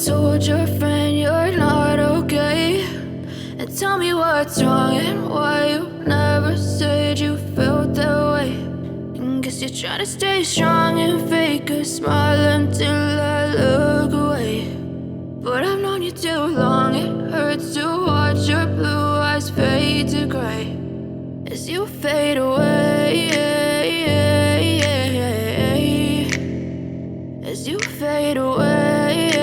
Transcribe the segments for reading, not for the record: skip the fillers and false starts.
told your friend you're not okay, and tell me what's wrong and why you never said you felt that way. And guess you're trying to stay strong and fake a smile until I look away. But I've known you too long, it hurts to watch your blue eyes fade to gray as you fade away, as you fade away.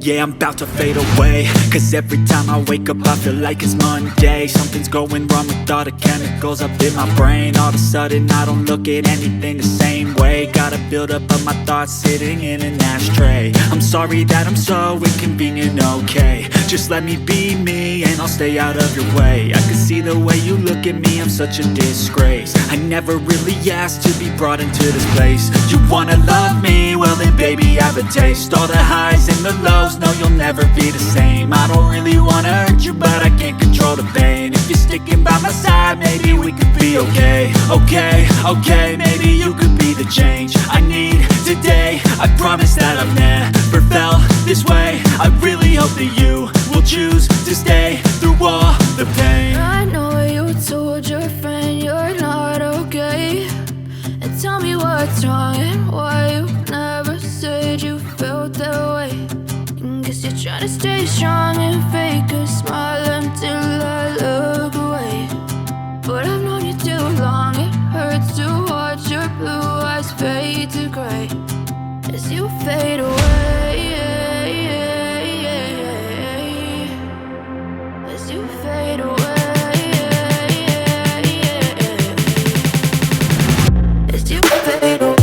Yeah, I'm about to fade away, cause every time I wake up I feel like it's Monday. Something's going wrong with all the chemicals up in my brain. All of a sudden I don't look at anything the same way. Gotta build up of my thoughts sitting in an ashtray. I'm sorry that I'm so inconvenient, okay. Just let me be me and I'll stay out of your way. I can see the way you look at me, I'm such a disgrace. I never really asked to be brought into this place. You wanna love me? Well then baby I have a taste. All the highs and the lows, no you'll never be the same. I don't really wanna hurt you but I can't control the pain. If you're sticking by my side maybe we could be okay. Okay, maybe you could be the change I need today. I promise that I've never felt this way. I really hope that you will choose to stay through all the pain. I know you told your friend you're not okay, and tell me what's wrong and why you never said you felt that way. And guess you're trying to stay strong and fake a smile until I look away. But I've known you too long, it hurts to watch your blue eyes fade to gray as you fade away, as you fade away, as you fade away.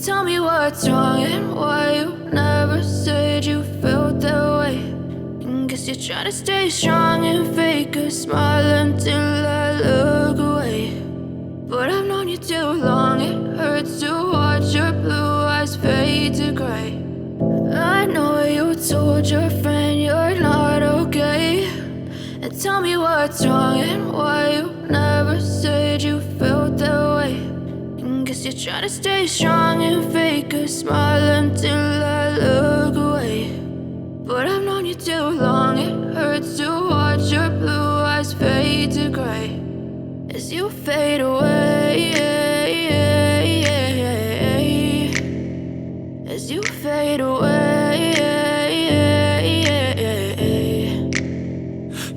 Tell me what's wrong and why you never said you felt that way. And guess you're trying to stay strong and fake a smile until I look away. But I've known you too long, it hurts to watch your blue eyes fade to gray. I know you told your friend you're not okay, and tell me what's wrong and why you never said you felt that way. Guess you're trying to stay strong and fake a smile until I look away. But I've known you too long, it hurts to watch your blue eyes fade to gray as you fade away, as you fade away.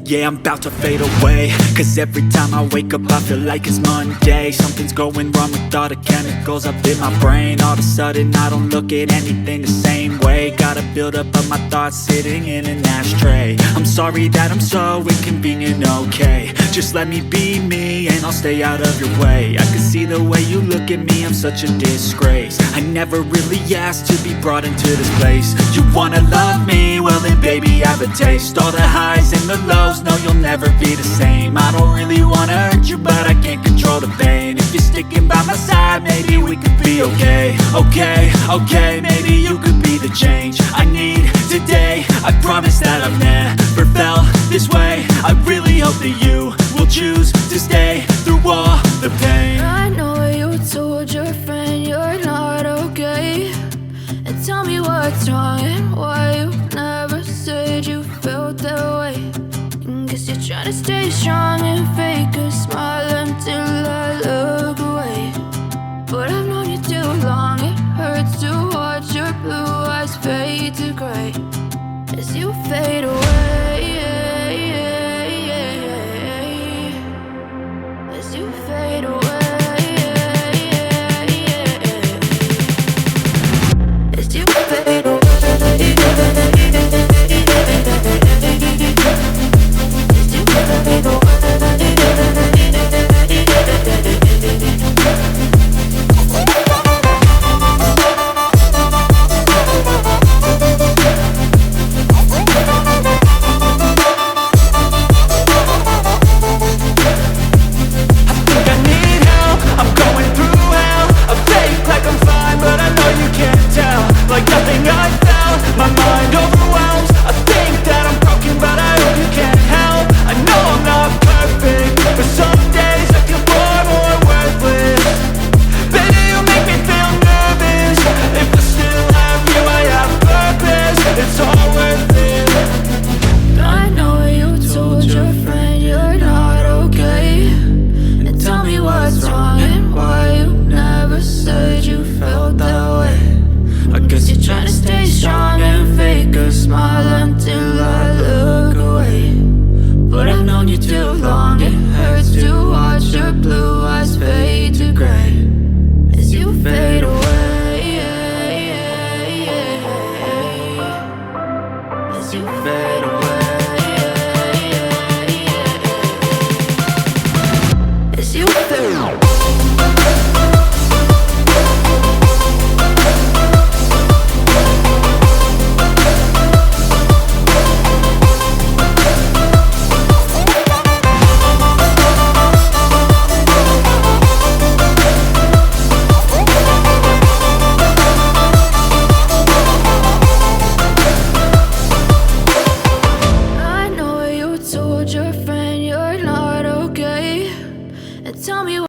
Yeah, I'm about to fade away, cause every time I wake up I feel like it's Monday. Something's going wrong with all the chemicals up in my brain. All of a sudden I don't look at anything the same way. Got a buildup of my thoughts sitting in an ashtray. I'm sorry that I'm so inconvenient, okay. Just let me be me and I'll stay out of your way. I can see the way you look at me, I'm such a disgrace. I never really asked to be brought into this place. You wanna love me? Well then baby, have a taste. All the highs and the lows, no, you'll never be the same. I don't really wanna hurt you, but I can't control the pain. If you're sticking by my side, maybe we could be okay. Okay, maybe you could be the change I need today. I promise that I've never felt this way. I really hope that you will choose to stay through all the pain. I know you told your friend you're not okay, and tell me what's wrong and why you never said you felt that way. And guess you're trying to stay strong and fake a smile until I look away. But I've known you too long, it hurts to watch your blue eyes fade to gray as you fade away. As you fade away. As you fade away. As you fade away. Like nothing I felt, my mind overwhelms. I think that I'm broken, but I hope you can't help. I know I'm not perfect, but some days I feel far more worthless. Baby, you make me feel nervous. If I still have you, I have purpose. It's all worth it. I know you told your friend you're not okay, and tell me what's wrong and why you never said you felt that way. I guess you're trying to stay strong and fake a smile until I look away. But I've known you too long, it hurts to watch your blue eyes fade to gray as you fade away. As you fade away. As you fade away. Told your friend you're not okay, and tell me